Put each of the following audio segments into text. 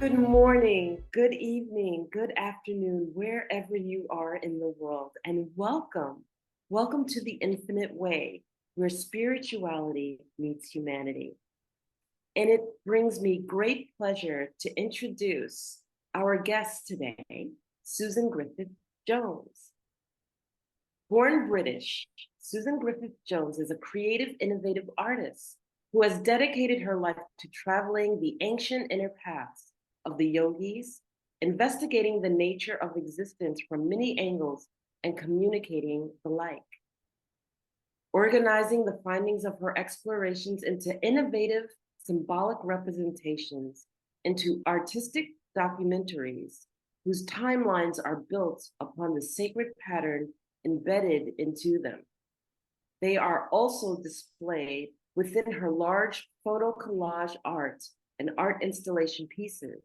Good morning, good evening, good afternoon, wherever you are in the world, and welcome. Welcome to the Infinite Way, where spirituality meets humanity. And it brings me great pleasure to introduce our guest today, Susan Griffith-Jones. Born British, Susan Griffith-Jones is a creative, innovative artist who has dedicated her life to traveling the ancient inner paths of the yogis, investigating the nature of existence from many angles and communicating the like. Organizing the findings of her explorations into innovative symbolic representations into artistic documentaries whose timelines are built upon the sacred pattern embedded into them. They are also displayed within her large photo collage art and art installation pieces.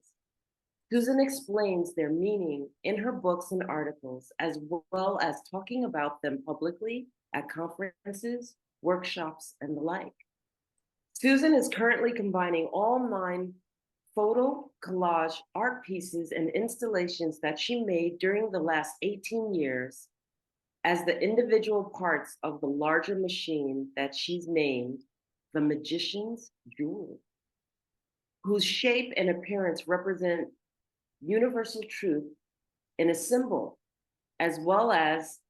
Susan explains their meaning in her books and articles, as well as talking about them publicly at conferences, workshops, and the like. Susan is currently combining all 9 photo collage art pieces and installations that she made during the last 18 years as the individual parts of the larger machine that she's named the Magician's Jewel, whose shape and appearance represent universal truth in a symbol, as well as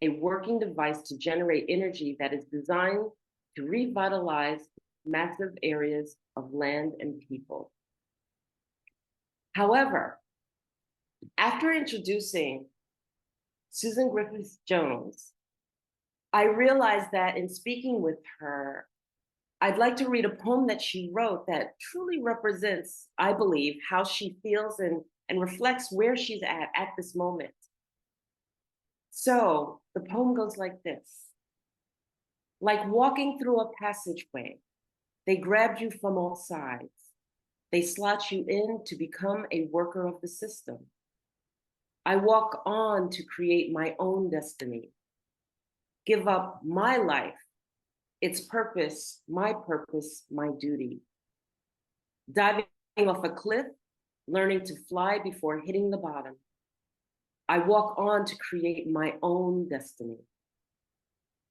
a working device to generate energy that is designed to revitalize massive areas of land and people. However, after introducing Susan Griffith-Jones, I realized that in speaking with her, I'd like to read a poem that she wrote that truly represents, I believe, how she feels and reflects where she's at this moment. So the poem goes like this. Like walking through a passageway, they grabbed you from all sides. They slot you in to become a worker of the system. I walk on to create my own destiny, give up my life, its purpose, my duty. Diving off a cliff, learning to fly before hitting the bottom. I walk on to create my own destiny.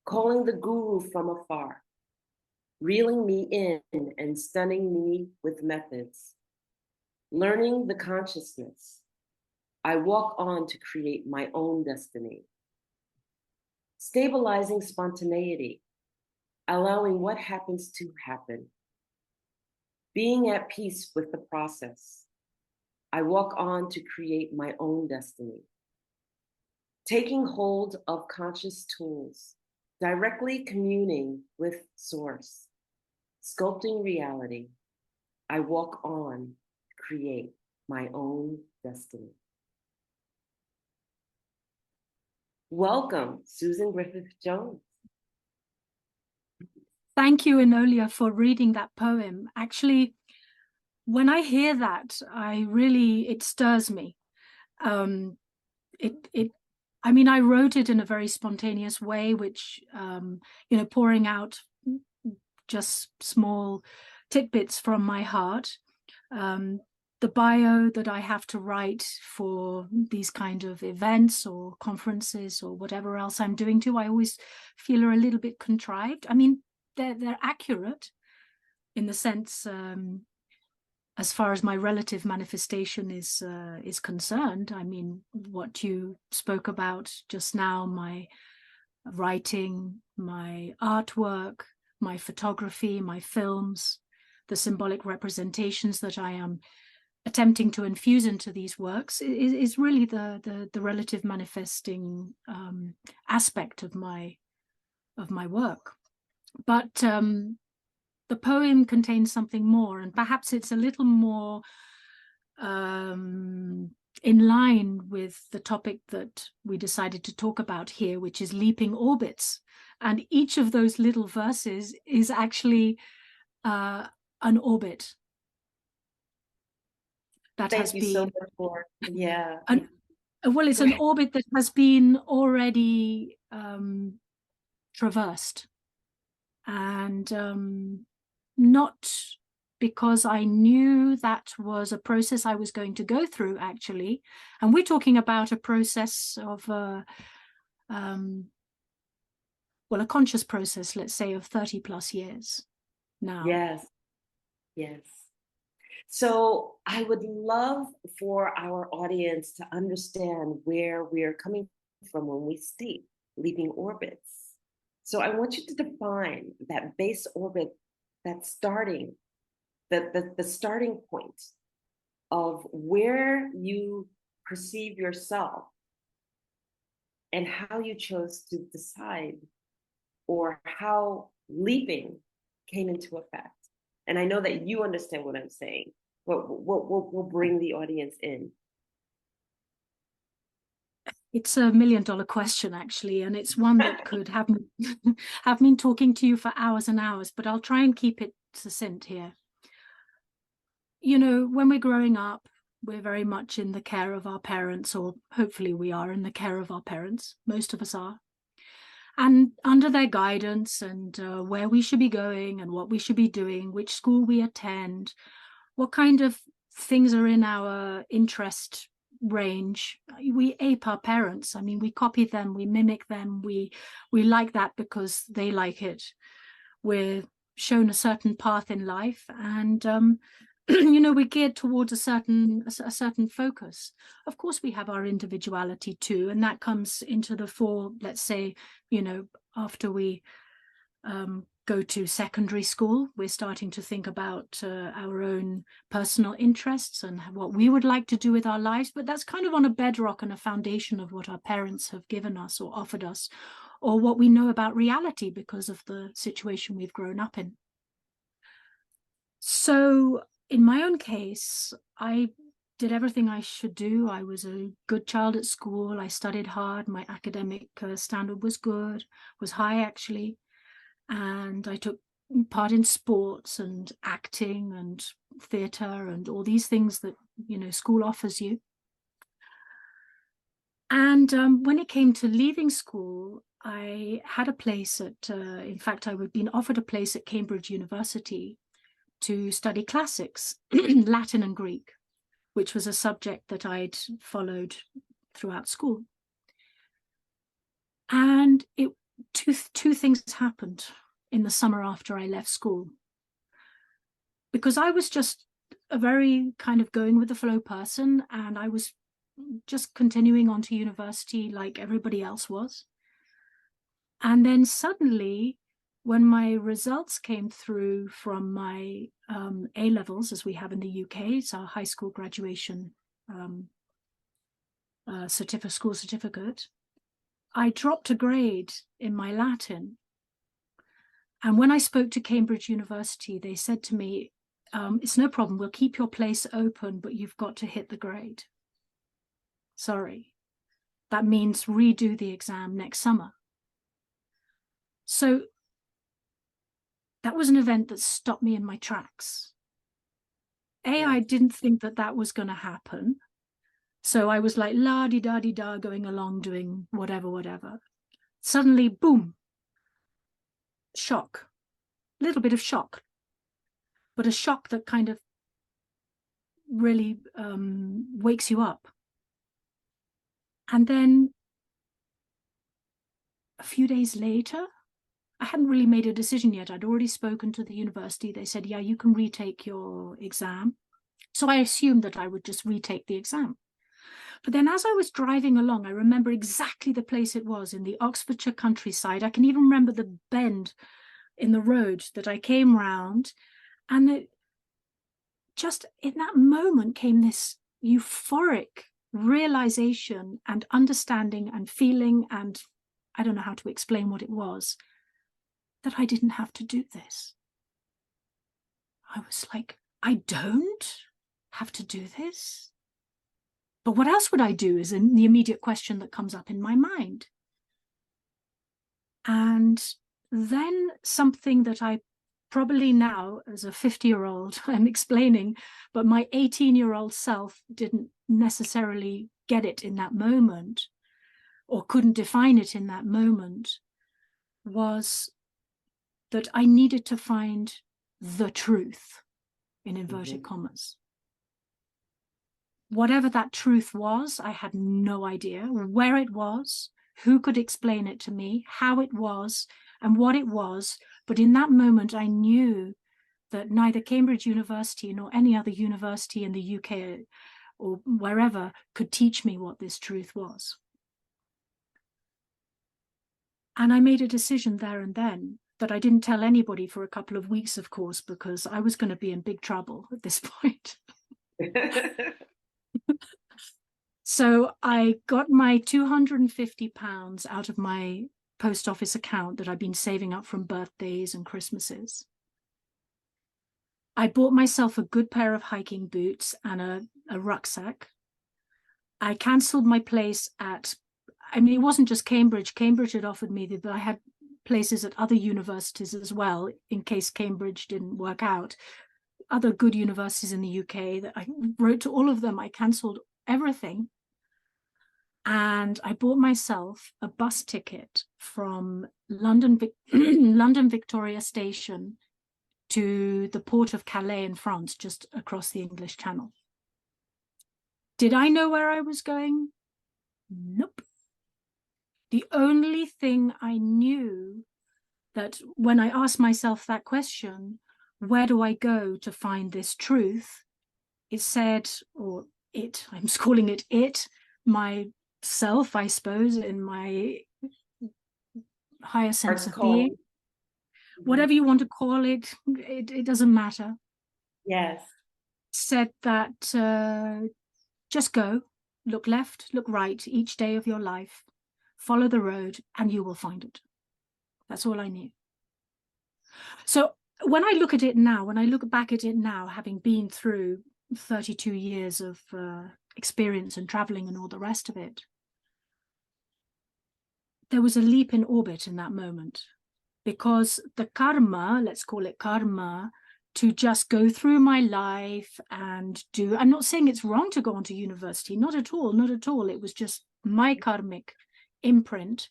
Calling the guru from afar, reeling me in and stunning me with methods. Learning the consciousness, I walk on to create my own destiny. Stabilizing spontaneity, allowing what happens to happen. Being at peace with the process, I walk on to create my own destiny. Taking hold of conscious tools, directly communing with source, sculpting reality, I walk on to create my own destiny. Welcome, Susan Griffith-Jones. Thank you, Enolia, for reading that poem. Actually, when I hear that, it stirs me. I mean, I wrote it in a very spontaneous way, which, pouring out just small tidbits from my heart. The bio that I have to write for these kind of events or conferences or whatever else I'm doing too, I always feel are a little bit contrived. I mean, they're accurate in the sense, as far as my relative manifestation is concerned. I mean, what you spoke about just now, my writing, my artwork, my photography, my films, the symbolic representations that I am attempting to infuse into these works is really the relative manifesting aspect of my work. But the poem contains something more, and perhaps it's a little more in line with the topic that we decided to talk about here, which is leaping orbits. And each of those little verses is actually an orbit that Thank has you been so much for, yeah. Well, it's an orbit that has been already traversed, and not because I knew that was a process I was going to go through, actually. And we're talking about a process of, well, a conscious process, let's say, of 30 plus years now. Yes, yes. So I would love for our audience to understand where we're coming from when we state leaving orbits. So I want you to define that base orbit, that starting, the starting point of where you perceive yourself and how you chose to decide, or how leaping came into effect. And I know that you understand what I'm saying, but we'll bring the audience in. It's a $1 million question, actually, and it's one that could have me, have me talking to you for hours and hours, but I'll try and keep it succinct here. You know, when we're growing up, we're very much in the care of our parents, or hopefully we are in the care of our parents. Most of us are. And under their guidance, and where we should be going and what we should be doing, which school we attend, what kind of things are in our interest range. We ape our parents. I mean, we copy them, we mimic them, we like that because they like it. We're shown a certain path in life, and you know, we're geared towards a certain focus. Of course, we have our individuality too, and that comes into the fore, let's say, you know, after we go to secondary school, we're starting to think about our own personal interests and what we would like to do with our lives. But that's kind of on a bedrock and a foundation of what our parents have given us or offered us, or what we know about reality because of the situation we've grown up in. So in my own case, I did everything I should do. I was a good child at school. I studied hard. My academic standard was good, was high actually. And I took part in sports and acting and theatre and all these things that, you know, school offers you. And when it came to leaving school, I had a place at, in fact, I had been offered a place at Cambridge University to study classics, Latin and Greek, which was a subject that I'd followed throughout school. And two things happened in the summer after I left school. Because I was just a very kind of going with the flow person, and I was just continuing on to university like everybody else was. And then suddenly, when my results came through from my A-levels, as we have in the UK, it's our high school graduation school certificate, I dropped a grade in my Latin. And when I spoke to Cambridge University, they said to me, it's no problem, we'll keep your place open, but you've got to hit the grade. Sorry. That means redo the exam next summer. So that was an event that stopped me in my tracks. I didn't think that that was going to happen. So I was like la-di-da-di-da going along doing whatever. Suddenly, boom, shock, a little bit of shock, but a shock that kind of really wakes you up. And then a few days later, I hadn't really made a decision yet. I'd already spoken to the university. They said, yeah, you can retake your exam. So I assumed that I would just retake the exam. But then as I was driving along, I remember exactly the place it was in the Oxfordshire countryside. I can even remember the bend in the road that I came round. And just in that moment came this euphoric realization and understanding and feeling, and I don't know how to explain what it was, that I didn't have to do this. I was like, I don't have to do this? But what else would I do is the immediate question that comes up in my mind. And then something that I probably now, as a 50-year-old, I'm explaining, but my 18-year-old self didn't necessarily get it in that moment, or couldn't define it in that moment, was that I needed to find the truth. in inverted Mhm. commas. Whatever that truth was, I had no idea where it was, who could explain it to me, how it was, and what it was. But in that moment, I knew that neither Cambridge University nor any other university in the UK or wherever could teach me what this truth was. And I made a decision there and then that I didn't tell anybody for a couple of weeks, of course, because I was going to be in big trouble at this point. So I got my £250 out of my post office account that I'd been saving up from birthdays and Christmases. I bought myself a good pair of hiking boots and a rucksack. I cancelled my place at, I mean, it wasn't just Cambridge. Cambridge had offered me that I had places at other universities as well, in case Cambridge didn't work out. Other good universities in the UK that I wrote to all of them. I cancelled everything. And I bought myself a bus ticket from London, London Victoria Station to the port of Calais in France, just across the English Channel. Did I know where I was going? Nope. The only thing I knew, that when I asked myself that question, where do I go to find this truth? It said, or it, I'm calling it, myself, I suppose, in my higher sense Art's of being. calling. Whatever you want to call it, it doesn't matter. Yes. Said that just go, look left, look right each day of your life, follow the road, and you will find it. That's all I knew. So when I look at it now, when I look back at it now, having been through 32 years of experience and traveling and all the rest of it, there was a leap in orbit in that moment, because the karma, let's call it karma, to just go through my life and do, I'm not saying it's wrong to go on to university, not at all, not at all. It was just my karmic imprint.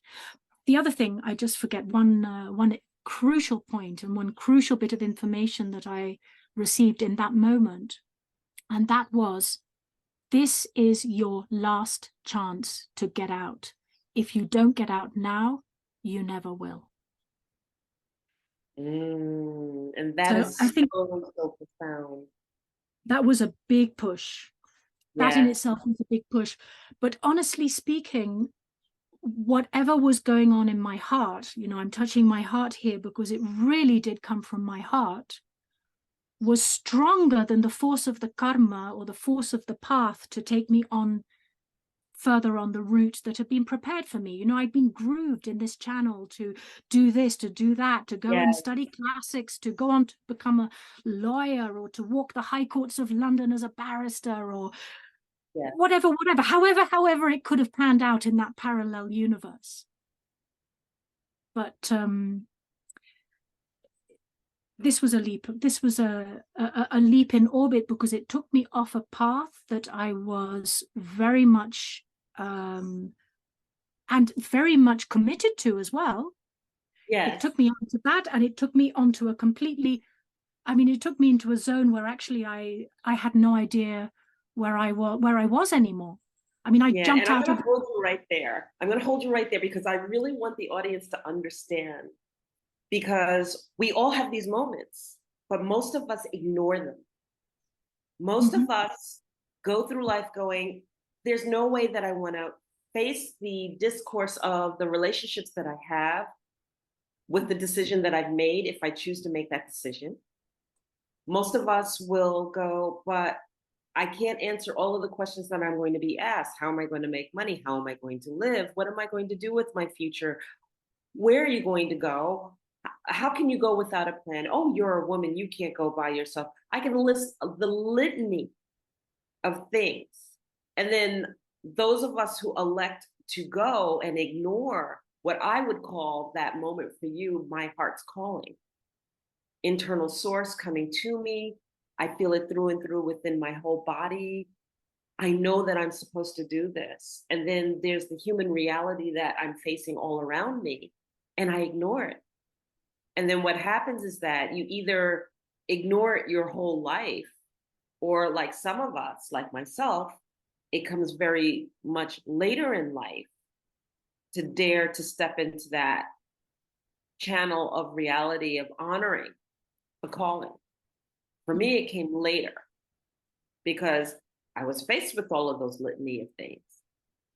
The other thing, I just forget one crucial point and one crucial bit of information that I received in that moment. And that was, this is your last chance to get out. If you don't get out now, you never will. And that So I is think so profound. that was a big push. That in Yes. itself was a big push. But honestly speaking, whatever was going on in my heart, you know, I'm touching my heart here because it really did come from my heart, was stronger than the force of the karma or the force of the path to take me on further on the route that had been prepared for me. You know, I'd been grooved in this channel to do this, to do that, to go and Yes. study classics, to go on to become a lawyer, or to walk the high courts of London as a barrister, or Yes. whatever, however it could have panned out in that parallel universe. But this was a leap. This was a leap in orbit, because it took me off a path that I was very much and very much committed to as well. It Yes. took me onto that, and it took me onto a completely, I mean, it took me into a zone where actually I had no idea where I was anymore. I mean, I Yeah. jumped And I'm out going of. to hold you right there. I'm going to hold you right there because I really want the audience to understand, because we all have these moments, but most of us ignore them. Most Mhm. of us go through life going, there's no way that I want to face the discourse of the relationships that I have with the decision that I've made if I choose to make that decision. Most of us will go, but I can't answer all of the questions that I'm going to be asked. How am I going to make money? How am I going to live? What am I going to do with my future? Where are you going to go? How can you go without a plan? Oh, you're a woman. You can't go by yourself. I can list the litany of things. And then those of us who elect to go and ignore what I would call that moment for you, my heart's calling, internal source coming to me. I feel it through and through within my whole body. I know that I'm supposed to do this. And then there's the human reality that I'm facing all around me, and I ignore it. And then what happens is that you either ignore it your whole life, or like some of us, like myself, it comes very much later in life to dare to step into that channel of reality of honoring the calling. For me, it came later because I was faced with all of those litany of things.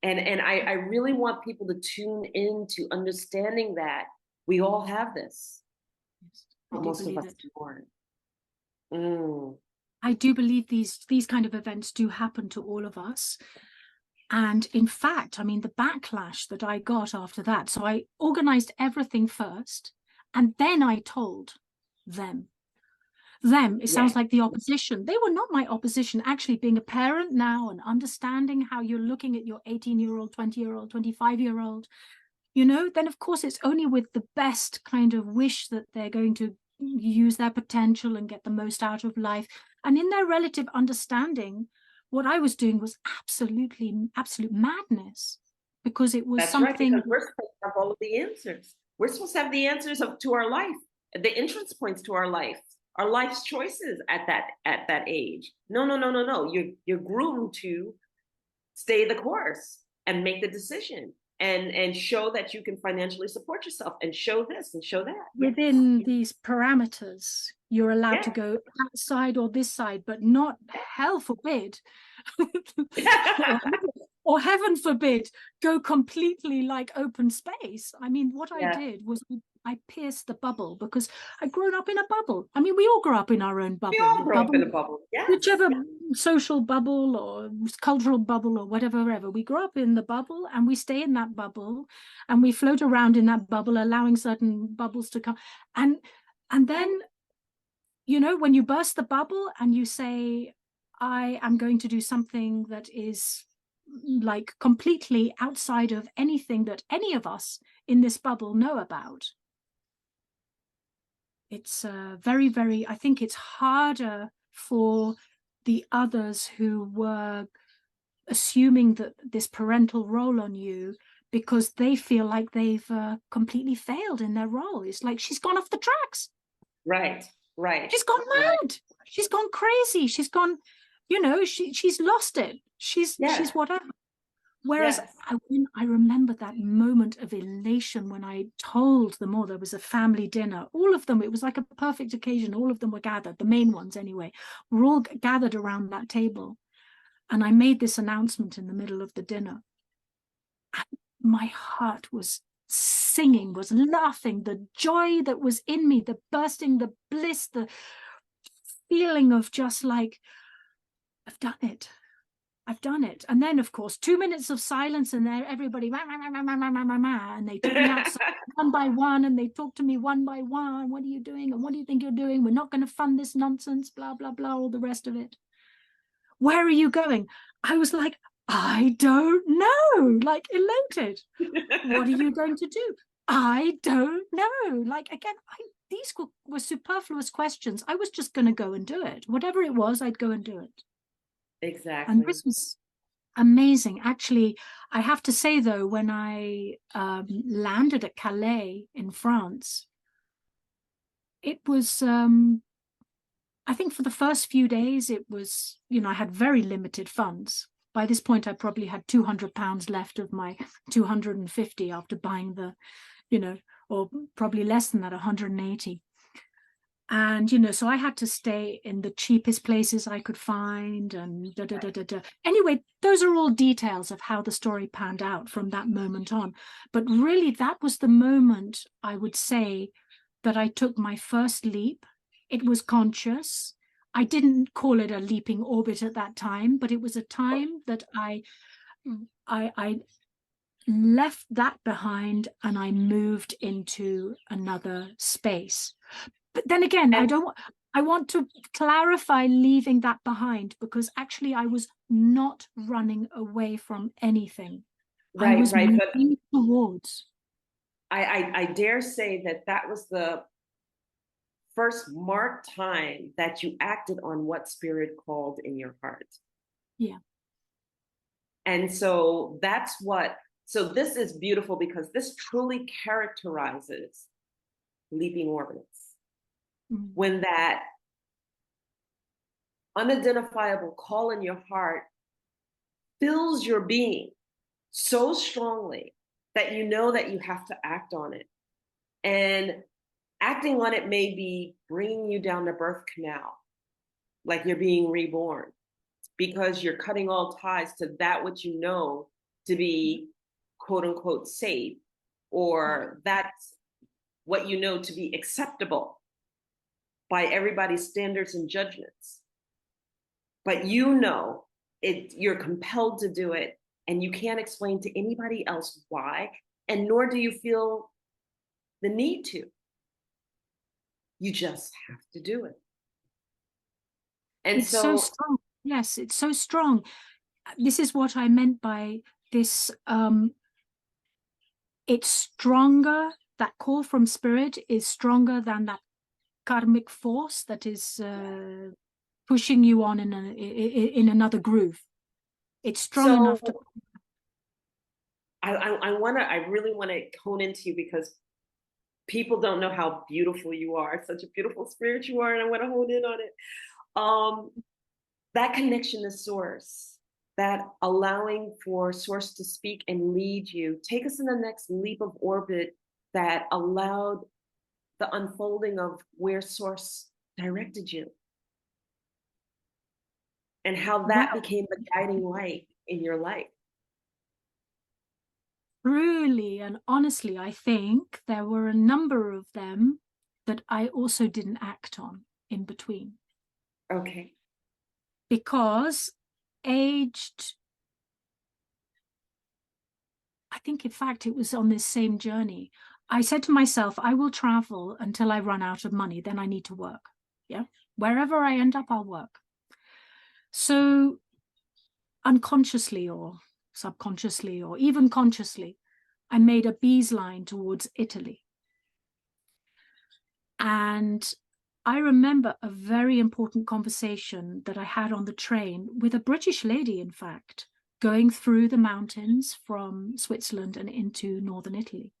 And I really want people to tune into understanding that we all have this, Yes, I but do most of believe us it. don't. Mm, I do believe these kind of events do happen to all of us. And in fact, I mean, the backlash that I got after that, so I organized everything first, and then I told them. It yeah, sounds like the opposition. They were not my opposition. Actually, being a parent now and understanding how you're looking at your 18-year-old, 20-year-old, 25-year-old, then of course it's only with the best kind of wish that they're going to use their potential and get the most out of life. And in their relative understanding, what I was doing was absolute madness, because it was that's right. something. Because we're supposed to have all of the answers. We're supposed to have the answers to our life, the entrance points to our life's choices at that age. No, no, no, no, no. You're groomed to stay the course and make the decision and show that you can financially support yourself and show this and show that. Yes. Within these parameters, you're allowed to Yeah. go that side or this side, but not, hell forbid, or, or heaven forbid, go completely like open space. I mean, what I Yeah. did was I pierced the bubble, because I'd grown up in a bubble. I mean, we all grow up in our own We bubble, all the grow up bubble, in a bubble. Yes. whichever social bubble or cultural bubble or whatever, we grow up in the bubble and we stay in that bubble and we float around in that bubble, allowing certain bubbles to come. And then, when you burst the bubble and you say, I am going to do something that is like completely outside of anything that any of us in this bubble know about, it's very, very, I think it's harder for the others who were assuming that this parental role on you, because they feel like they've completely failed in their role. It's like, she's gone off the tracks. Right. Right. She's gone Right. mad. She's gone crazy. She's gone, she's lost it. She's Yes. whatever. Whereas Yes. I remember that moment of elation when I told them all. There was a family dinner. All of them, it was like a perfect occasion. All of them were gathered, the main ones anyway, were all gathered around that table. And I made this announcement in the middle of the dinner. And my heart was singing, was laughing, the joy that was in me, the bursting, the bliss, the feeling of just like, I've done it. I've done it. And then, of course, 2 minutes of silence, and there everybody, and they took me outside one by one, and they talked to me one by one. What are you doing? And what do you think you're doing? We're not going to fund this nonsense, blah, blah, blah, all the rest of it. Where are you going? I was like, I don't know, like elated. What are you going to do? I don't know. Like, again, these were superfluous questions. I was just going to go and do it. Whatever it was, I'd go and do it. And Exactly. this was amazing. Actually, I have to say, though, when I landed at Calais in France, it was, I think for the first few days, it was, I had very limited funds. By this point, I probably had £200 left of my 250 after buying or probably less than that, 180. And, so I had to stay in the cheapest places I could find and da, da, da, da, da. Anyway, those are all details of how the story panned out from that moment on. But really, that was the moment, I would say, that I took my first leap. It was conscious. I didn't call it a leaping orbit at that time, but it was a time that I left that behind and I moved into another space. But then again, I want to clarify leaving that behind, because actually I was not running away from anything. I was Right. But moving towards. I dare say that was the first marked time that you acted on what spirit called in your heart. Yeah. And so this is beautiful because this truly characterizes leaping orbits. Mm. When that unidentifiable call in your heart fills your being so strongly that you know that you have to act on it. And acting on it may be bringing you down the birth canal, like you're being reborn, because you're cutting all ties to that which you know to be quote unquote safe, or that's what you know to be acceptable by everybody's standards and judgments. But you know it, you're compelled to do it, and you can't explain to anybody else why, and nor do you feel the need to. You just have to do it. And It's so so, strong. Yes, it's so strong. This is what I meant by this. It's stronger. That call from spirit is stronger than that karmic force that is pushing you on in another groove. It's strong so enough to. I really want to hone into you, because people don't know how beautiful you are. Such a beautiful spirit you are, and I want to hone in on it. That connection to source, that allowing for source to speak and lead you, take us in the next leap of orbit that allowed the unfolding of where source directed you, and how that Well, became the guiding light in your life. truly and honestly, I think there were a number of them that I also didn't act on in between. Okay. Because aged, I think in fact it was on this same journey. I said to myself, I will travel until I run out of money, then I need to work. Yeah. Wherever I end up, I'll work. So unconsciously or subconsciously or even consciously, I made a beeline towards Italy. And I remember a very important conversation that I had on the train with a British lady, in fact, going through the mountains from Switzerland and into northern Italy.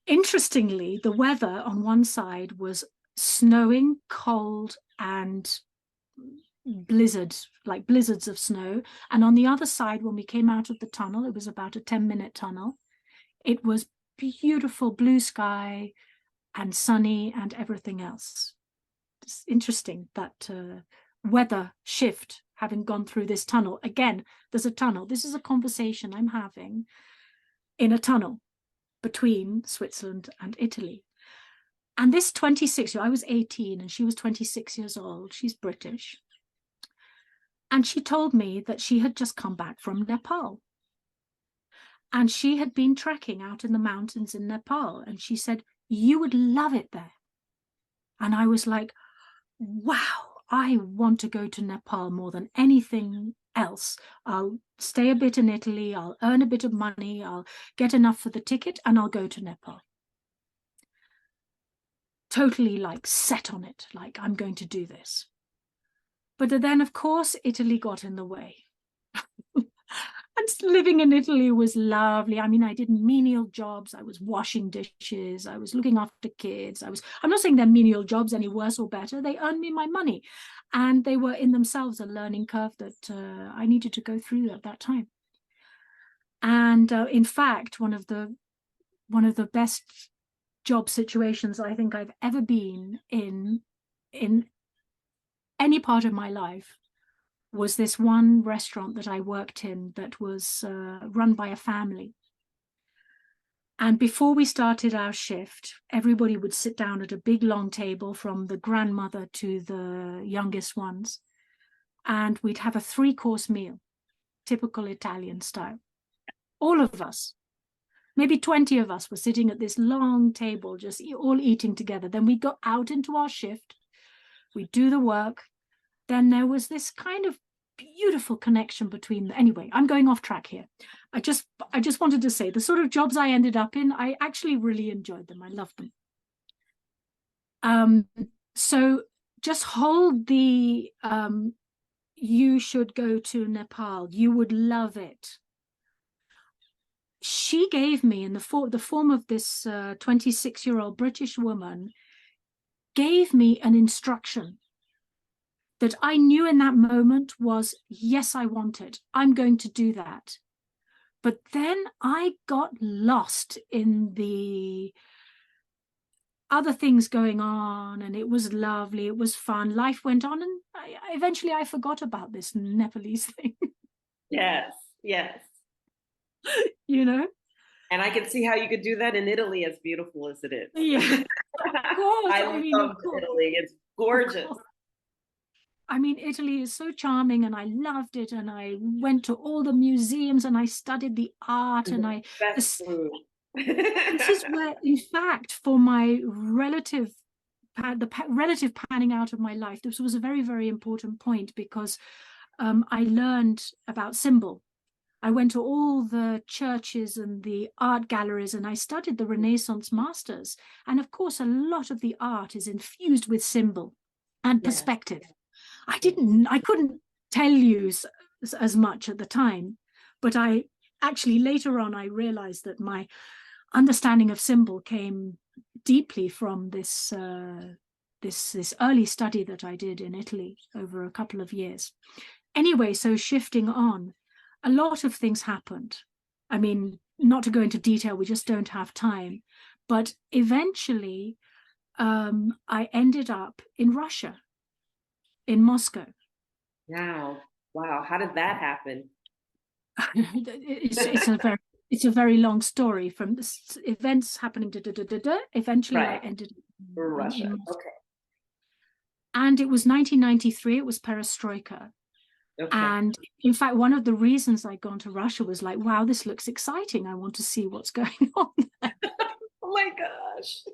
Interestingly, the weather on one side was snowing, cold, and blizzards, like blizzards of snow. And on the other side, when we came out of the tunnel, it was about a 10-minute tunnel. It was beautiful blue sky and sunny and everything else. It's interesting that weather shift having gone through this tunnel. Again, there's a tunnel. This is a conversation I'm having in a tunnel between Switzerland and Italy. And this 26, I was 18 and she was 26 years old. She's British. And she told me that she had just come back from Nepal. And she had been trekking out in the mountains in Nepal. And she said, you would love it there. And I was like, wow, I want to go to Nepal more than anything else. I'll stay a bit in Italy. I'll earn a bit of money. I'll get enough for the ticket and I'll go to Nepal. Totally like set on it. Like, I'm going to do this. But then, of course, Italy got in the way. And living in Italy was lovely. I mean, I did menial jobs. I was washing dishes. I was looking after kids. I'm not saying they're menial jobs any worse or better. They earned me my money. And they were in themselves a learning curve that I needed to go through at that time. And in fact, one of the best job situations I think I've ever been in any part of my life was this one restaurant that I worked in that was run by a family. And before we started our shift, everybody would sit down at a big long table from the grandmother to the youngest ones. And we'd have a 3-course meal, typical Italian style. All of us, maybe 20 of us, were sitting at this long table, just all eating together. Then we go out into our shift, we do the work. Then there was this kind of beautiful connection between anyway, I'm going off track here. I just wanted to say the sort of jobs I ended up in, I actually really enjoyed them. I loved them. So just hold the you should go to Nepal, you would love it. She gave me, in the form of this 26-year-old British woman, gave me an instruction that I knew in that moment was, yes, I want it. I'm going to do that. But then I got lost in the other things going on, and it was lovely. It was fun. Life went on, and eventually I forgot about this Nepalese thing, Yes, yes. you know? And I can see how you could do that in Italy, as beautiful as it Yeah, is. of course. I I mean, of love course. Italy. It's Of gorgeous. course. I mean, Italy is so charming, and I loved it. And I went to all the museums, and I studied the art. And And the best this, food. this is where, in fact, for my relative, relative panning out of my life, this was a very, very important point, because I learned about symbol. I went to all the churches and the art galleries, and I studied the Renaissance masters. And of course, a lot of the art is infused with symbol and Yes. perspective. I couldn't tell you as much at the time, but I actually later on, I realized that my understanding of symbol came deeply from this early study that I did in Italy over a couple of years. Anyway, so shifting on, a lot of things happened. I mean, not to go into detail, we just don't have time. But eventually, I ended up in Russia, in Moscow. Wow. Wow. How did that happen? It's a very long story from events happening. Eventually, I Right. ended For in Russia. Moscow. Okay. And it was 1993. It was Perestroika. Okay. And in fact, one of the reasons I'd gone to Russia was like, wow, this looks exciting. I want to see what's going on there. Oh my gosh.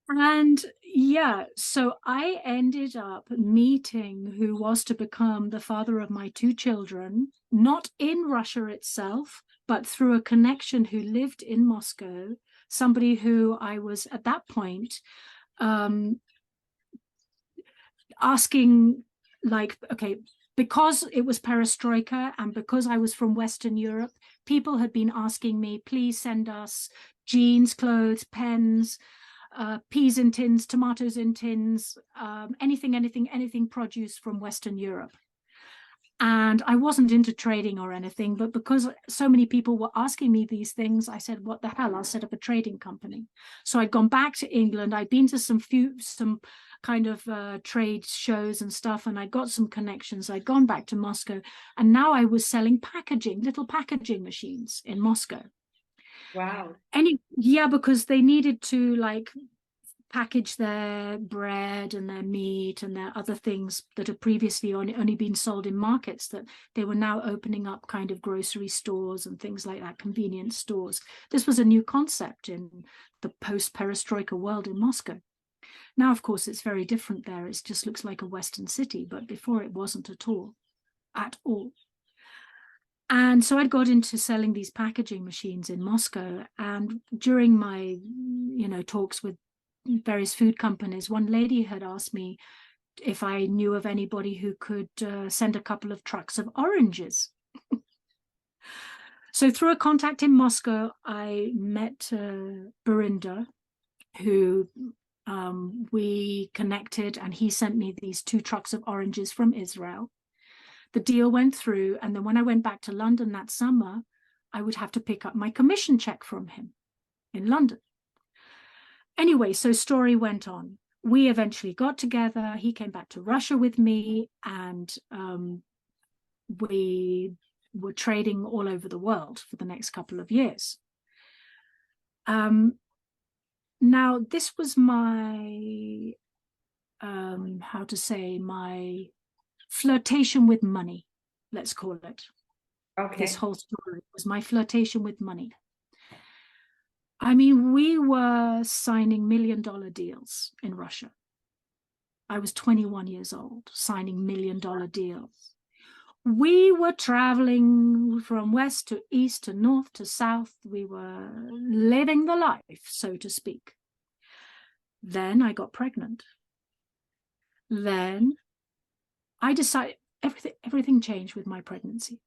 And yeah, so I ended up meeting who was to become the father of my two children, not in Russia itself, but through a connection who lived in Moscow, somebody who I was at that point asking, like, okay, because it was perestroika and because I was from Western Europe, people had been asking me, please send us jeans, clothes, pens, peas in tins, tomatoes in tins, anything produce from Western Europe. And I wasn't into trading or anything, but because so many people were asking me these things, I said, what the hell, I'll set up a trading company. So I'd gone back to England. I'd been to some kind of trade shows and stuff, and I got some connections. I'd gone back to Moscow, and now I was selling little packaging machines in Moscow. Wow. Yeah, because they needed to like package their bread and their meat and their other things that had previously only been sold in markets, that they were now opening up kind of grocery stores and things like that, convenience stores. This was a new concept in the post-perestroika world in Moscow. Now, of course, it's very different there. It just looks like a Western city, but before it wasn't at all. And so I'd got into selling these packaging machines in Moscow. And during my, talks with various food companies, one lady had asked me if I knew of anybody who could send a couple of trucks of oranges. So through a contact in Moscow, I met Burinder, who we connected, and he sent me these 2 trucks of oranges from Israel. The deal went through, and then when I went back to London that summer, I would have to pick up my commission check from him in London. Anyway, so story went on. We eventually got together. He came back to Russia with me, and we were trading all over the world for the next couple of years. Now, this was my, my flirtation with money, let's call it. Okay. This whole story was my flirtation with money. I mean, we were signing $1 million deals in Russia. I was 21 years old, signing $1 million deals. We were traveling from west to east to north to south. We were living the life, so to speak. Then I got pregnant. Then I decided everything changed with my pregnancy.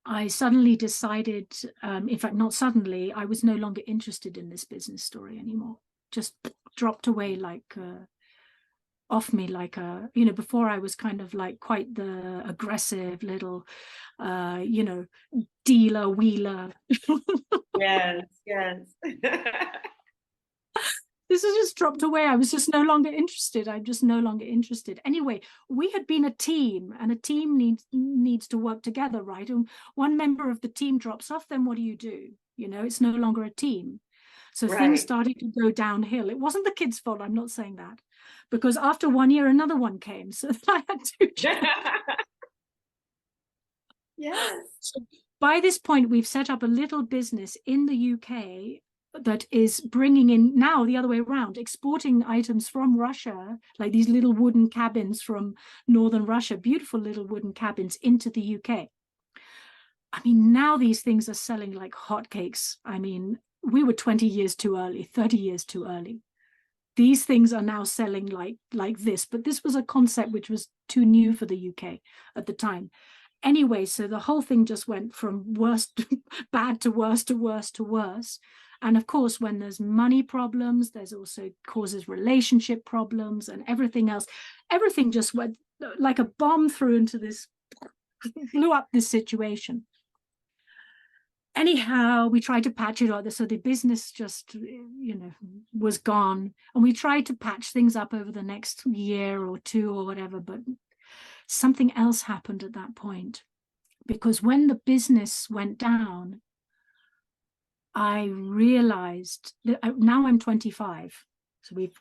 I suddenly decided, in fact, not suddenly, I was no longer interested in this business story anymore. Just dropped away like off me like a, before I was kind of like quite the aggressive little, dealer wheeler. Yes, yes. This has just dropped away. I was just no longer interested. I'm just no longer interested. Anyway, we had been a team, and a team needs to work together, right? And one member of the team drops off, then what do? It's no longer a team. So things Right. started to go downhill. It wasn't the kids' fault. I'm not saying that, because after 1 year, another one came. So I had to. Yes. So by this point, we've set up a little business in the UK that is bringing in, now the other way around, exporting items from Russia, like these little wooden cabins from northern Russia, beautiful little wooden cabins, into the UK. I mean, now these things are selling like hotcakes. I mean, we were 20 years too early, 30 years too early. These things are now selling like this, but this was a concept which was too new for the UK at the time. Anyway, so the whole thing just went from worst, bad to worse to worse to worse. And of course, when there's money problems, there's also causes relationship problems and everything else. Everything just went like a bomb through into this, blew up this situation. Anyhow, we tried to patch it up. So the business just, was gone. And we tried to patch things up over the next year or two or whatever, but something else happened at that point. Because when the business went down, I realized that now I'm 25. So we've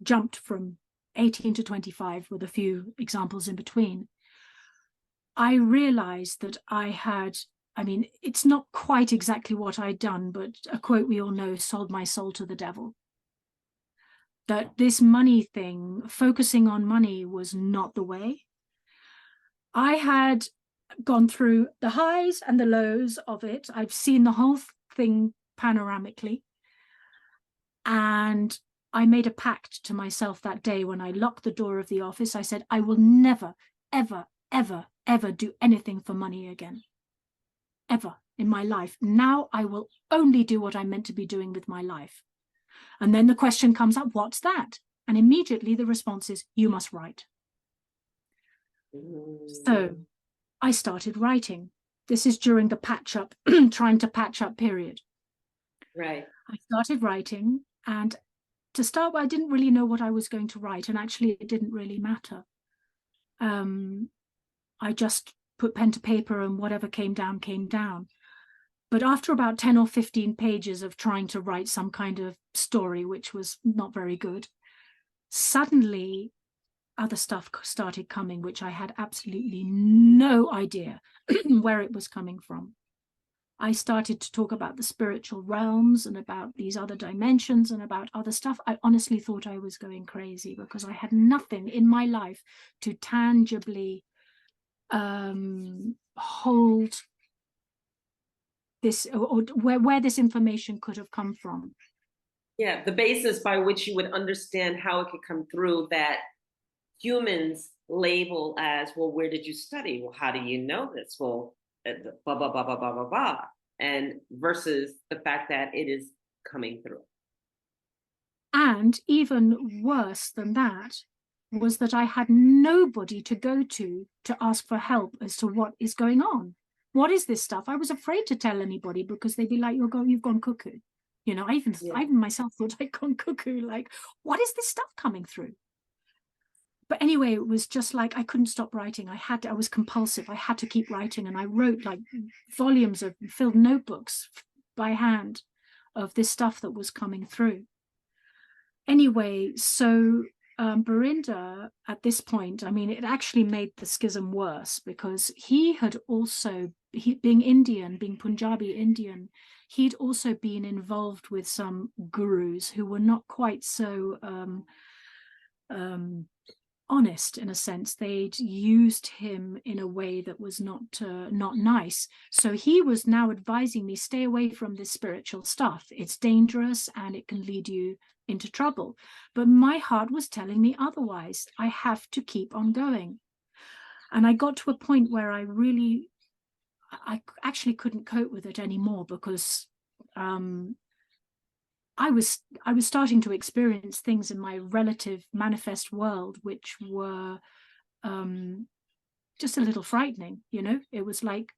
jumped from 18 to 25 with a few examples in between. I realized that it's not quite exactly what I'd done, but a quote we all know, sold my soul to the devil. That this money thing, focusing on money, was not the way. I had gone through the highs and the lows of it. I've seen the whole thing panoramically. And I made a pact to myself that day when I locked the door of the office. I said, I will never, ever, ever, ever do anything for money again. Ever in my life. Now I will only do what I'm meant to be doing with my life. And then the question comes up, what's that? And immediately the response is, you must write. So I started writing. This is during the patch up, trying to patch up period. Right. I started writing, and to start with, I didn't really know what I was going to write, and actually it didn't really matter. I just put pen to paper, and whatever came down, came down. But after about 10 or 15 pages of trying to write some kind of story, which was not very good, suddenly other stuff started coming, which I had absolutely no idea where it was coming from. I started to talk about the spiritual realms and about these other dimensions and about other stuff. I honestly thought I was going crazy because I had nothing in my life to tangibly hold this, or where this information could have come from. Yeah, the basis by which you would understand how it could come through that humans label as, well, where did you study? Well, how do you know this? Well, blah, blah, blah, blah, blah, blah, blah. And versus the fact that it is coming through. And even worse than that was that I had nobody to go to ask for help as to what is going on. What is this stuff? I was afraid to tell anybody because they'd be like, you've gone cuckoo. I even myself thought I'd gone cuckoo. Like, what is this stuff coming through? But anyway, it was just like I couldn't stop writing. I was compulsive. I had to keep writing. And I wrote like volumes of filled notebooks by hand of this stuff that was coming through. Anyway, so Burinder, at this point, I mean, it actually made the schism worse because he had also, being Indian, being Punjabi Indian, he'd also been involved with some gurus who were not quite so honest, in a sense. They'd used him in a way that was not nice. So he was now advising me, stay away from this spiritual stuff. It's dangerous and it can lead you into trouble. But my heart was telling me otherwise. I have to keep on going. And I got to a point where I actually couldn't cope with it anymore because I was starting to experience things in my relative manifest world which were just a little frightening. It was like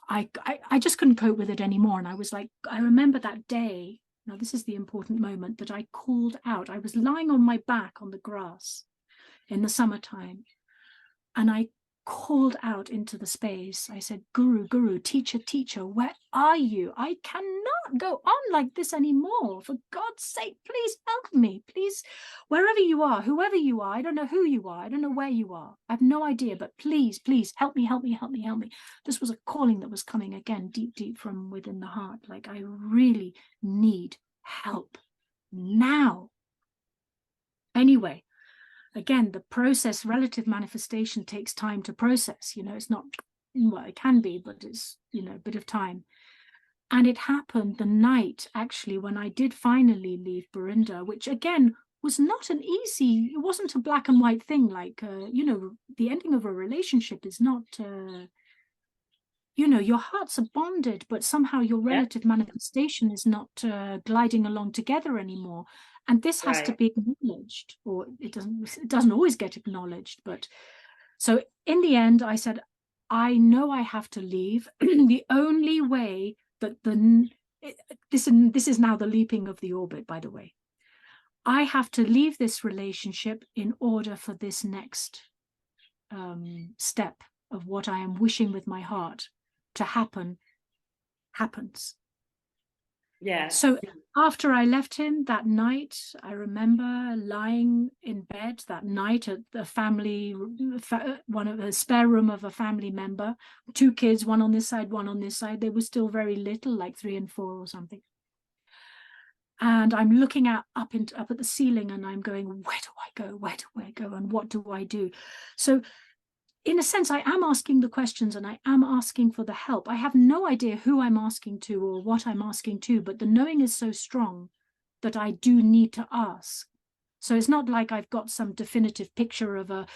I just couldn't cope with it anymore. And I was like, I remember that day. Now, this is the important moment that I called out. I was lying on my back on the grass in the summertime, and I called out into the space. I said, Guru, Guru, teacher, teacher, where are you? I cannot go on like this anymore. For God's sake, please help me. Please, wherever you are, whoever you are, I don't know who you are. I don't know where you are. I have no idea, but please, please help me, help me, help me, help me. This was a calling that was coming again, deep, deep from within the heart. Like, I really need help now. Anyway, again, the process, relative manifestation, takes time to process. It's not, well, it can be, but it's, a bit of time. And it happened the night, actually, when I did finally leave Burinda, which again was not an easy, it wasn't a black and white thing. Like, the ending of a relationship is not, your hearts are bonded, but somehow your relative manifestation is not gliding along together anymore. And this has to be acknowledged, or it doesn't always get acknowledged. But so in the end, I said, I know I have to leave. The only way that this is now the leaping of the orbit, by the way. I have to leave this relationship in order for this next step of what I am wishing with my heart to happens. Yeah. So after I left him that night, I remember lying in bed that night at the one of the spare room of a family member, 2 kids, one on this side, one on this side. They were still very little, like 3 and 4 or something. And I'm looking up at the ceiling, and I'm going, where do I go? Where do I go? And what do I do? So in a sense, I am asking the questions, and I am asking for the help. I have no idea who I'm asking to or what I'm asking to, but the knowing is so strong that I do need to ask. So it's not like I've got some definitive picture of a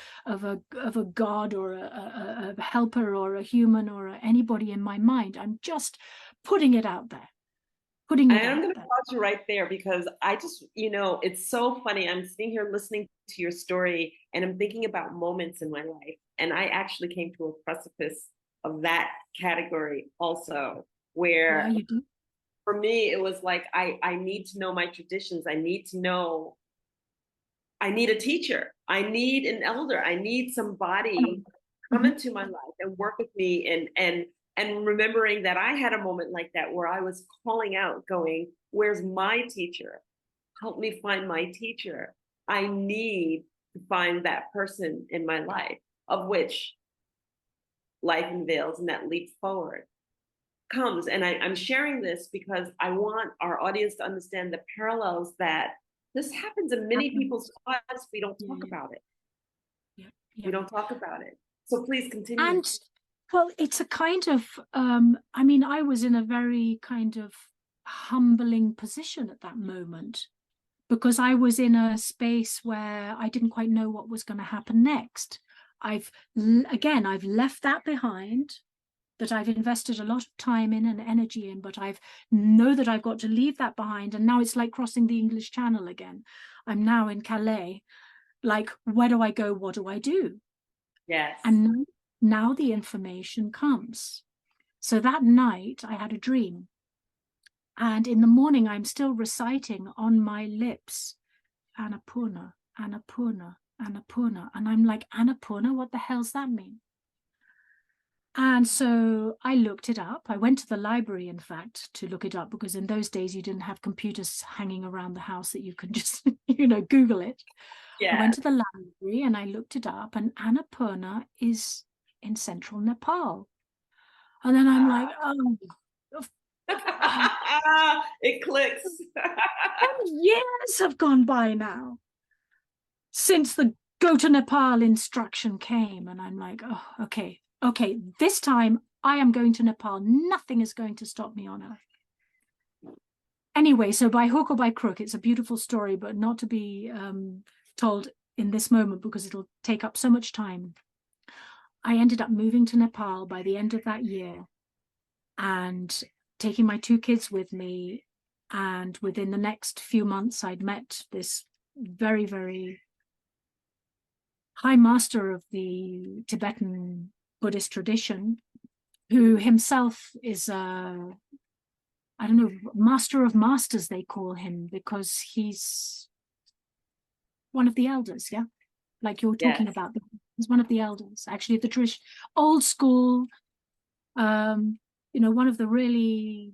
god or a helper or a human or anybody in my mind. I'm just putting it out there. I'm going to pause you right there, because I just, it's so funny. I'm sitting here listening to your story, and I'm thinking about moments in my life. And I actually came to a precipice of that category also, where for me, it was like, I need to know my traditions. I need a teacher. I need an elder. I need somebody come into my life and work with me, and remembering that I had a moment like that where I was calling out, going, where's my teacher? Help me find my teacher. I need to find that person in my life, of which life unveils, and that leap forward comes. And I'm sharing this because I want our audience to understand the parallels that this happens in many people's lives. We don't talk about it. We don't talk about it. So please continue. And well, it's a kind of, I was in a very kind of humbling position at that moment, because I was in a space where I didn't quite know what was going to happen next. I've left that behind, that I've invested a lot of time in and energy in, but I know that I've got to leave that behind. And now it's like crossing the English Channel again. I'm now in Calais. Like, where do I go? What do I do? Yes. And now the information comes. So that night I had a dream. And in the morning, I'm still reciting on my lips, Annapurna, Annapurna, Annapurna. And I'm like, Annapurna, what the hell's that mean? And so I looked it up. I went to the library, in fact, to look it up, because in those days you didn't have computers hanging around the house that you could just, Google it. Yeah. I went to the library and I looked it up, and Annapurna is in central Nepal. And then I'm like, it clicks. Years have gone by now since the go to Nepal instruction came. And I'm like, oh, okay, this time I am going to Nepal. Nothing is going to stop me on earth. Anyway, so by hook or by crook, it's a beautiful story, but not to be told in this moment because it'll take up so much time. I ended up moving to Nepal by the end of that year and taking my 2 kids with me. And within the next few months, I'd met this very, very high master of the Tibetan Buddhist tradition, who himself is a, I don't know, master of masters, they call him, because he's one of the elders, yeah? Like you're talking Yes. about, he's one of the elders, actually, the tradition, old school, one of the really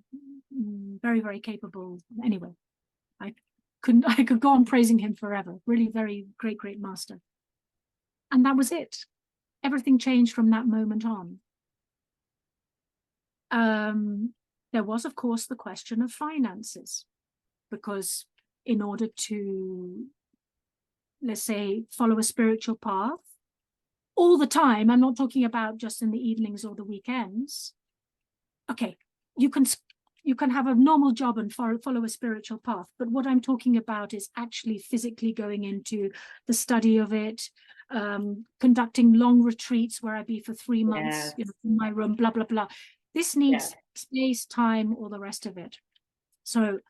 very, very capable, anyway, I could go on praising him forever. Really very great master. And that was it. Everything changed from that moment on. There was, of course, the question of finances, because in order to, let's say, follow a spiritual path all the time, I'm not talking about just in the evenings or the weekends. Okay, you can have a normal job and follow a spiritual path, but what I'm talking about is actually physically going into the study of it, conducting long retreats where I be for 3 months, Yes. in my room, blah blah blah. This needs space, time, all the rest of it. So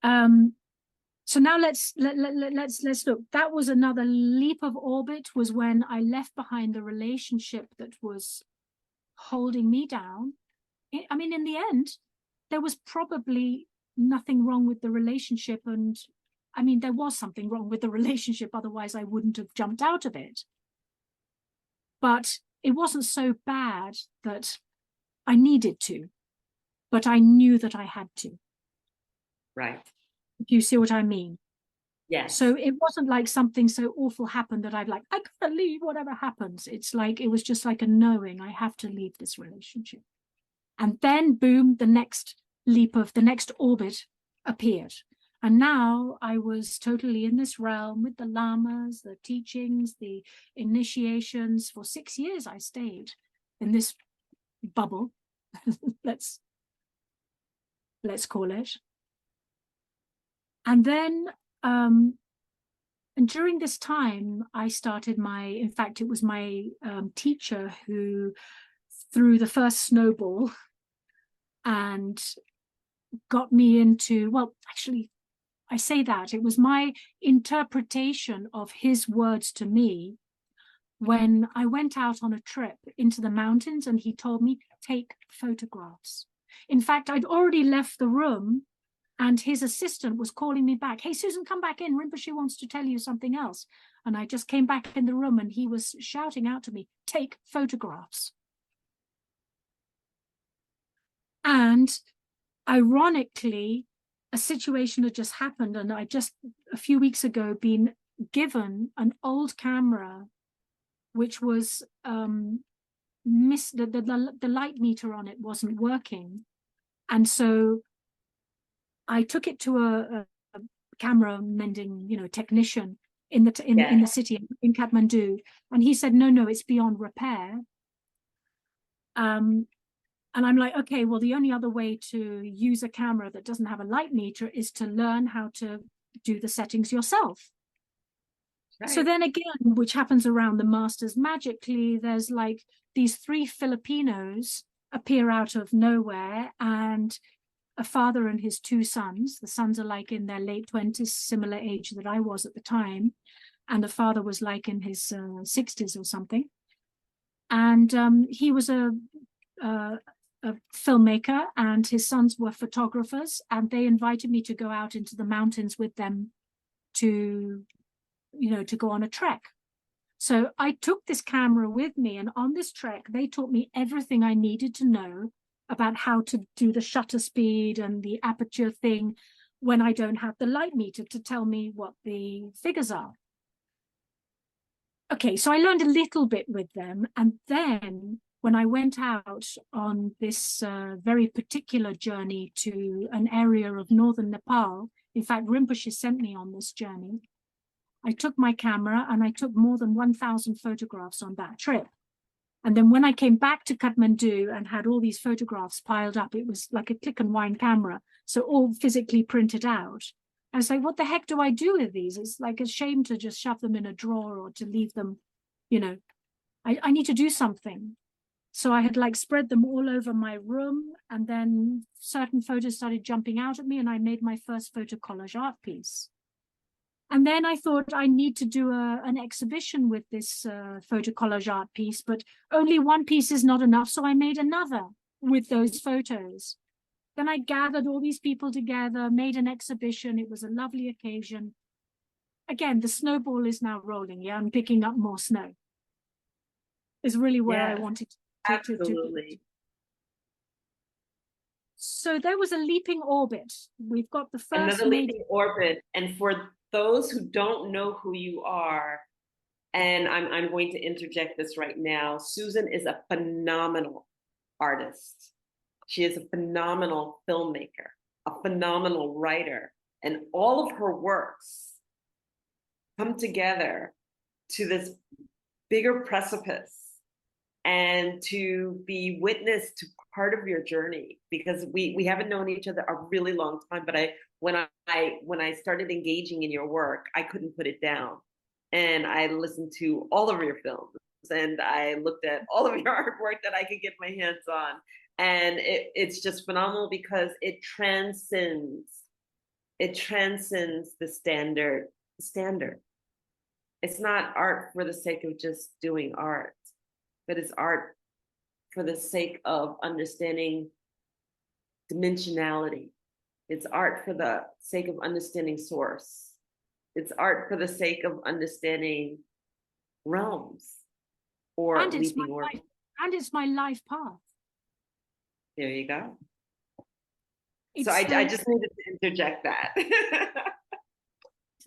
so now let's look. That was another leap of orbit, was when I left behind the relationship that was holding me down. I mean, in the end, there was probably nothing wrong with the relationship. And I mean, there was something wrong with the relationship, otherwise I wouldn't have jumped out of it. But it wasn't so bad that I needed to, but I knew that I had to. Right. If you see what I mean. Yes. So it wasn't like something so awful happened that I'd like, I gotta leave whatever happens. It's like, it was just like a knowing, I have to leave this relationship. And then boom, the next orbit appeared. And now I was totally in this realm with the lamas, the teachings, the initiations. For 6 years I stayed in this bubble, let's call it. And then and during this time, I started in fact, it was my teacher who threw the first snowball and got me into, well, actually, I say that, it was my interpretation of his words to me when I went out on a trip into the mountains and he told me, take photographs. In fact, I'd already left the room and his assistant was calling me back. Hey, Susan, come back in. Rinpoche wants to tell you something else. And I just came back in the room and he was shouting out to me, take photographs. And ironically, a situation had just happened. And I just, a few weeks ago, been given an old camera, which was the light meter on it wasn't working. And so I took it to a camera mending, technician in the city in Kathmandu, and he said, no, it's beyond repair. And I'm like, okay, well, the only other way to use a camera that doesn't have a light meter is to learn how to do the settings yourself. Right. So then again, which happens around the masters magically, there's like these 3 Filipinos appear out of nowhere, and a father and his 2 sons. The sons are like in their late 20s, similar age that I was at the time. And the father was like in his 60s or something. And he was a filmmaker and his sons were photographers. And they invited me to go out into the mountains with them to go on a trek. So I took this camera with me, and on this trek, they taught me everything I needed to know about how to do the shutter speed and the aperture thing when I don't have the light meter to tell me what the figures are. Okay, so I learned a little bit with them. And then when I went out on this very particular journey to an area of northern Nepal, in fact, Rinpoche sent me on this journey, I took my camera and I took more than 1,000 photographs on that trip. And then when I came back to Kathmandu and had all these photographs piled up, it was like a click and wind camera, so all physically printed out. I was like, what the heck do I do with these? It's like a shame to just shove them in a drawer or to leave them, I need to do something. So I had like spread them all over my room, and then certain photos started jumping out at me, and I made my first photo collage art piece. And then I thought I need to do an exhibition with this photo collage art piece, but only one piece is not enough. So I made another with those photos. Then I gathered all these people together, made an exhibition. It was a lovely occasion. Again, the snowball is now rolling. Yeah, I'm picking up more snow. Is really where I Yes, wanted to be. absolutely. So there was a leaping orbit. We've got the first Another major. leaping orbit. And for those who don't know who you are, and I'm going to interject this right now, Susan is a phenomenal artist. She is a phenomenal filmmaker, a phenomenal writer, and all of her works come together to this bigger precipice and to be witness to part of your journey, because we haven't known each other a really long time, but when I started engaging in your work, I couldn't put it down, and I listened to all of your films, and I looked at all of your artwork that I could get my hands on, and it's just phenomenal because it transcends the standard. It's not art for the sake of just doing art, but it's art for the sake of understanding dimensionality. It's art for the sake of understanding source. It's art for the sake of understanding realms or leaping orbits. And it's my life path. There you go. It's so I just needed to interject that.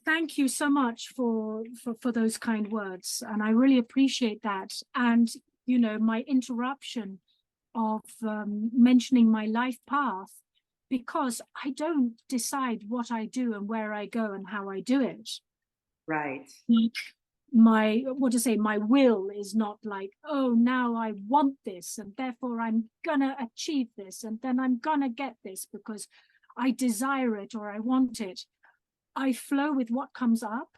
Thank you so much for those kind words, and I really appreciate that. And you know, my interruption of mentioning my life path, because I don't decide what I do and where I go and how I do it. Right. My my will is not like, oh, now I want this and therefore I'm gonna achieve this and then I'm gonna get this because I desire it or I want it. I flow with what comes up,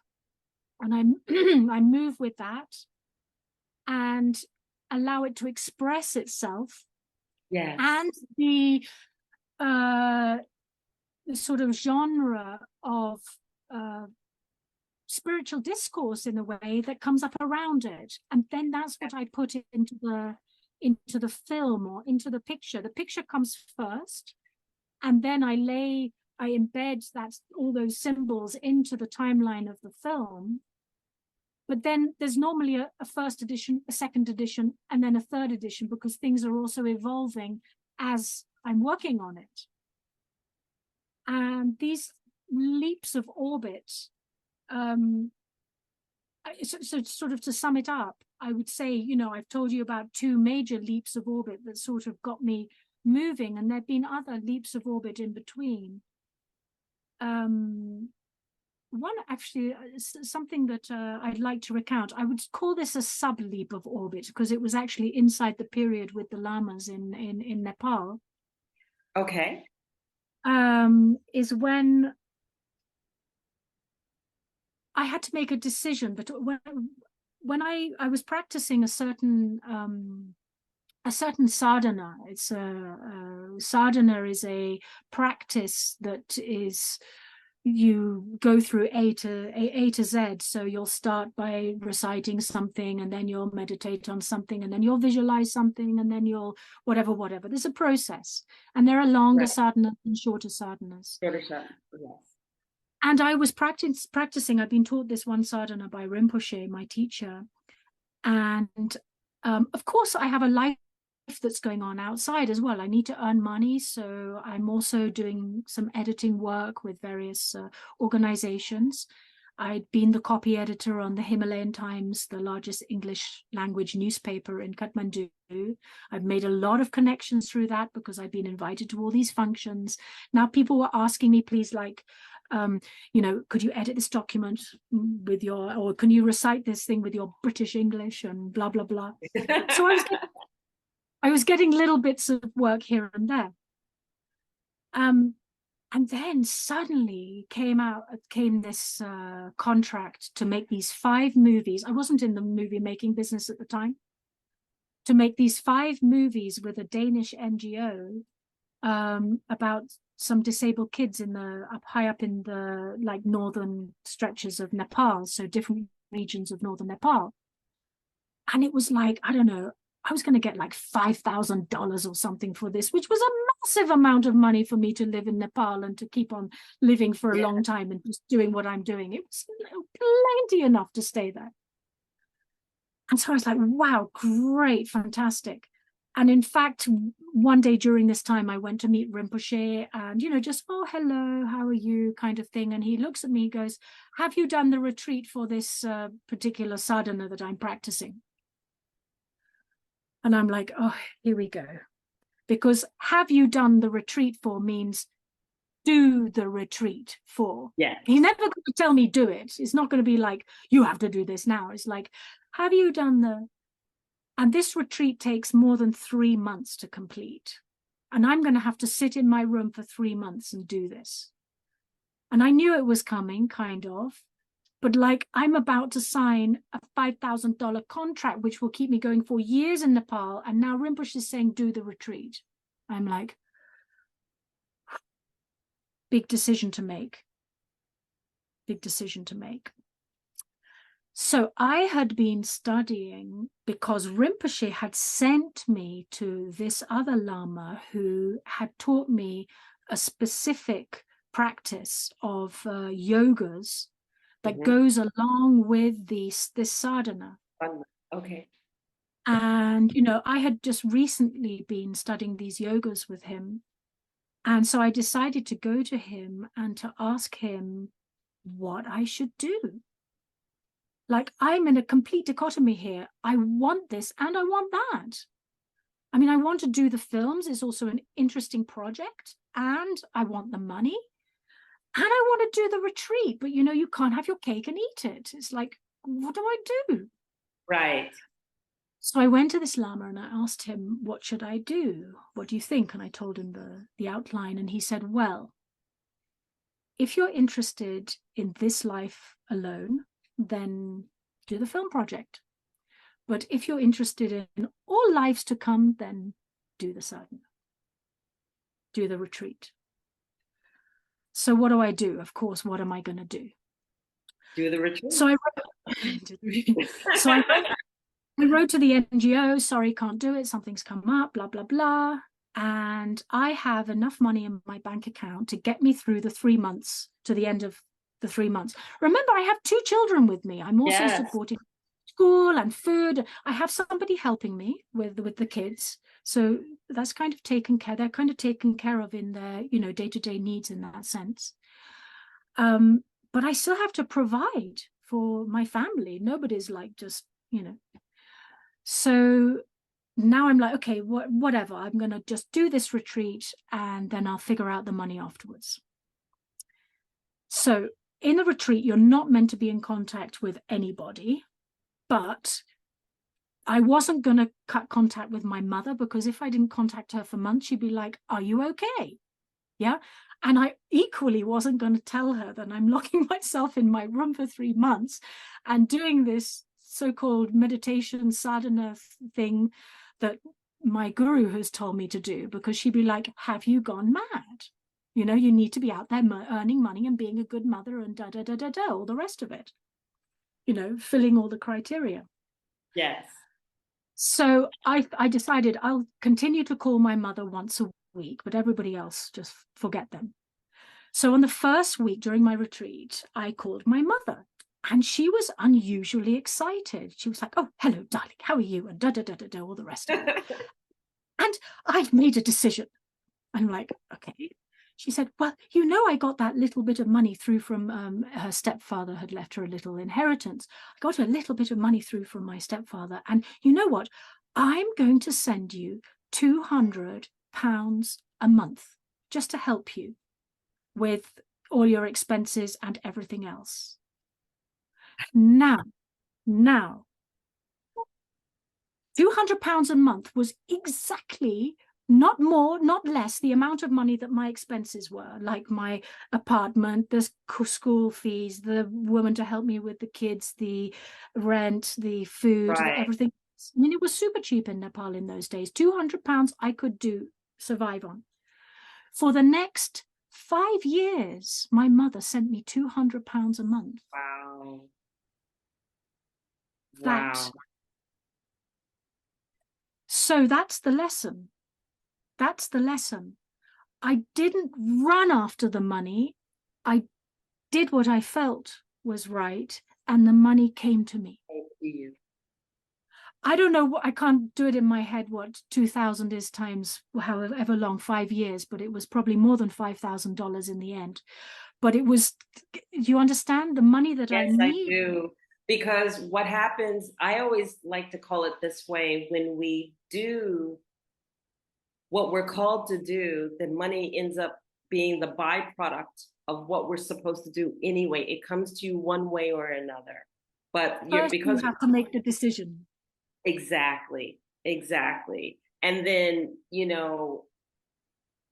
and I move with that and allow it to express itself. Yes. And the sort of genre of spiritual discourse in a way that comes up around it, and then that's what I put into the film or into the picture. The picture comes first, and then I embed all those symbols into the timeline of the film. But then there's normally a first edition, a second edition, and then a third edition, because things are also evolving as I'm working on it. And these leaps of orbit, so sort of to sum it up, I would say, you know, I've told you about two major leaps of orbit that sort of got me moving, and there've been other leaps of orbit in between. One actually, something that I'd like to recount. I would call this a sub-leap of orbit because it was actually inside the period with the lamas in Nepal. Okay. Is when I had to make a decision, but when I was practicing a certain sadhana. It's sadhana is a practice that is, you go through A to Z. So you'll start by reciting something, and then you'll meditate on something, and then you'll visualize something, and then you'll whatever. There's a process, and there are longer sadhanas and shorter sadhanas. Yes. And I was practicing. I've been taught this one sadhana by Rinpoche, my teacher, and of course I have a life that's going on outside as well. I need to earn money, so I'm also doing some editing work with various organizations. I'd been the copy editor on the Himalayan Times, the largest English language newspaper in Kathmandu. I've made a lot of connections through that because I've been invited to all these functions. Now people were asking me, please, like, you know, could you edit this document with your, or can you recite this thing with your British English and blah, blah, blah. So I was getting little bits of work here and there. And then suddenly came this contract to make these 5 movies. I wasn't in the movie making business at the time. to make these 5 movies with a Danish NGO about some disabled kids in the high up in the like northern stretches of Nepal, so different regions of northern Nepal. And it was like, I don't know, I was going to get like $5,000 or something for this, which was a massive amount of money for me to live in Nepal and to keep on living for a long time and just doing what I'm doing. It was plenty enough to stay there. And so I was like, wow, great, fantastic. And in fact, one day during this time, I went to meet Rinpoche and, you know, just, oh, hello, how are you kind of thing. And he looks at me, goes, have you done the retreat for this particular sadhana that I'm practicing? And I'm like, oh, here we go. Because have you done the retreat for means do the retreat for. Yeah. He's never going to tell me do it. It's not going to be like, you have to do this now. It's like, have you done the... And this retreat takes more than 3 months to complete. And I'm going to have to sit in my room for 3 months and do this. And I knew it was coming, kind of. But like, I'm about to sign a $5,000 contract, which will keep me going for years in Nepal. And now Rinpoche is saying, do the retreat. I'm like, big decision to make. Big decision to make. So I had been studying because Rinpoche had sent me to this other Lama who had taught me a specific practice of yogas that goes along with this sadhana. Okay. And, you know, I had just recently been studying these yogas with him. And so I decided to go to him and to ask him what I should do. Like, I'm in a complete dichotomy here. I want this and I want that. I mean, I want to do the films. It's also an interesting project. And I want the money. And I want to do the retreat. But, you know, you can't have your cake and eat it. It's like, what do I do? Right. So I went to this Lama and I asked him, what should I do? What do you think? And I told him the outline. And he said, well, if you're interested in this life alone, then do the film project. But if you're interested in all lives to come, then do the sadhana. Do the retreat. So what do I do? Of course, what am I going to do? Do the retreat. So I wrote to the NGO, sorry, can't do it. Something's come up, blah, blah, blah. And I have enough money in my bank account to get me through the 3 months, to the end of the 3 months. Remember, I have 2 children with me. I'm also supporting school and food. I have somebody helping me with the kids. So that's kind of taken care. They're kind of taken care of in their, you know, day-to-day needs in that sense. But I still have to provide for my family. Nobody's like just, you know. So now I'm like, okay, whatever. I'm going to just do this retreat and then I'll figure out the money afterwards. So in a retreat, you're not meant to be in contact with anybody, but I wasn't going to cut contact with my mother because if I didn't contact her for months, she'd be like, are you okay? Yeah. And I equally wasn't going to tell her that I'm locking myself in my room for 3 months and doing this so-called meditation sadhana thing that my guru has told me to do, because she'd be like, have you gone mad? You know, you need to be out there earning money and being a good mother and all the rest of it, you know, filling all the criteria. Yes. So I decided I'll continue to call my mother once a week, but everybody else, just forget them. So on the first week during my retreat, I called my mother and she was unusually excited. She was like, oh, hello, darling, how are you? And all the rest of it. And I've made a decision. I'm like, okay. She said, well, you know, I got that little bit of money through from her stepfather had left her a little inheritance. I got a little bit of money through from my stepfather. And you know what? I'm going to send you £200 a month just to help you with all your expenses and everything else. Now, £200 a month was exactly, not more, not less, the amount of money that my expenses were, like my apartment, the school fees, the woman to help me with the kids, the rent, the food, everything. I mean, it was super cheap in Nepal in those days. £200 I could survive on. For the next 5 years, my mother sent me £200 a month. Wow. That, Wow. so that's the lesson. That's the lesson. I didn't run after the money. I did what I felt was right, and the money came to me. Thank you. I don't know what, I can't do it in my head what 2,000 is times however long, 5 years, but it was probably more than $5,000 in the end. But it was, do you understand, the money that I Yes, I need? do. Because what happens, I always like to call it this way, when we do what we're called to do, then money ends up being the byproduct of what we're supposed to do anyway. It comes to you one way or another. But First, you because have to make the decision. exactly, exactly. And then,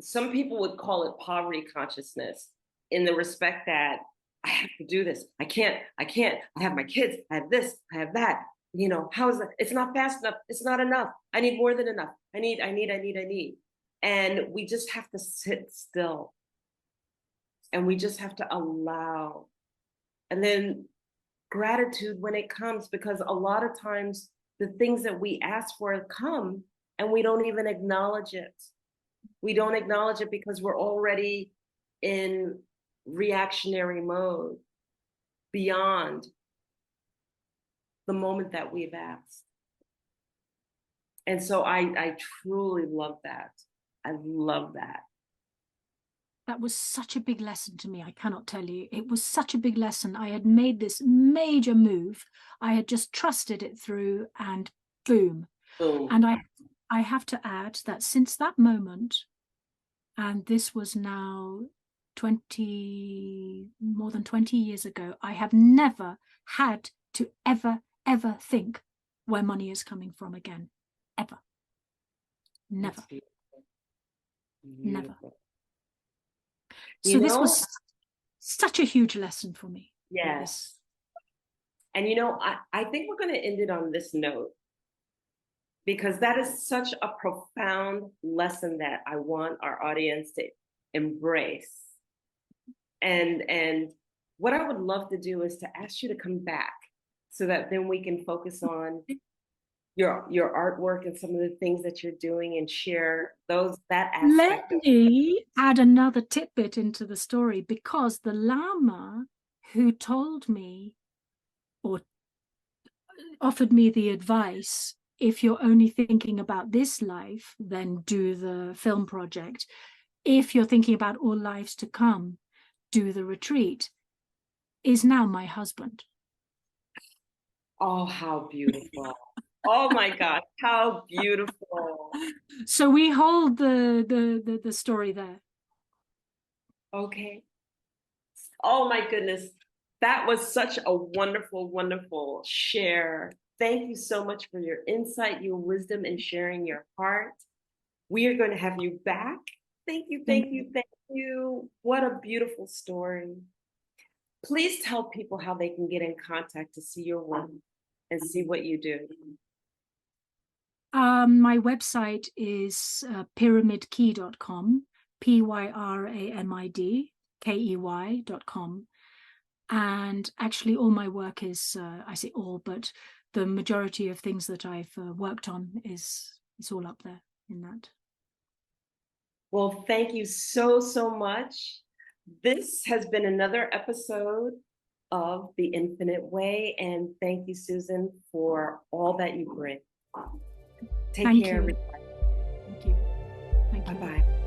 some people would call it poverty consciousness, in the respect that I have to do this. I can't. I have my kids. I have this. I have that. How is it? It's not fast enough. It's not enough. I need more than enough. I need. And we just have to sit still, and we just have to allow. And then gratitude when it comes, because a lot of times the things that we ask for come and we don't even acknowledge it. We don't acknowledge it because we're already in reactionary mode beyond the moment that we've asked. And so I truly love that. I love that. That was such a big lesson to me. I cannot tell you. It was such a big lesson. I had made this major move. I had just trusted it through, and boom. Boom. And I have to add that since that moment, and this was now more than 20 years ago, I have never had to ever think where money is coming from again. Ever. Never. Beautiful. Never. So this was such a huge lesson for me. Yes. And I think we're going to end it on this note, because that is such a profound lesson that I want our audience to embrace. And what I would love to do is to ask you to come back, so that then we can focus on your artwork and some of the things that you're doing, and share that aspect. Let me add another tidbit into the story, because the Lama who told me, or offered me the advice, if you're only thinking about this life, then do the film project. If you're thinking about all lives to come, do the retreat, is now my husband. Oh, how beautiful. Oh my God, how beautiful. So we hold the story there. Okay. Oh my goodness. That was such a wonderful, wonderful share. Thank you so much for your insight, your wisdom, and sharing your heart. We are going to have you back. Thank you, thank you, thank you. What a beautiful story. Please tell people how they can get in contact to see your work and see what you do. My website is pyramidkey.com, pyramidkey.com. And actually all my work is, I say all, but the majority of things that I've worked on is all up there in that. Well, thank you so, so much. This has been another episode of The Infinite Way, and thank you, Susan, for all that you bring. Take care, everybody. Thank you. Thank you. Bye-bye.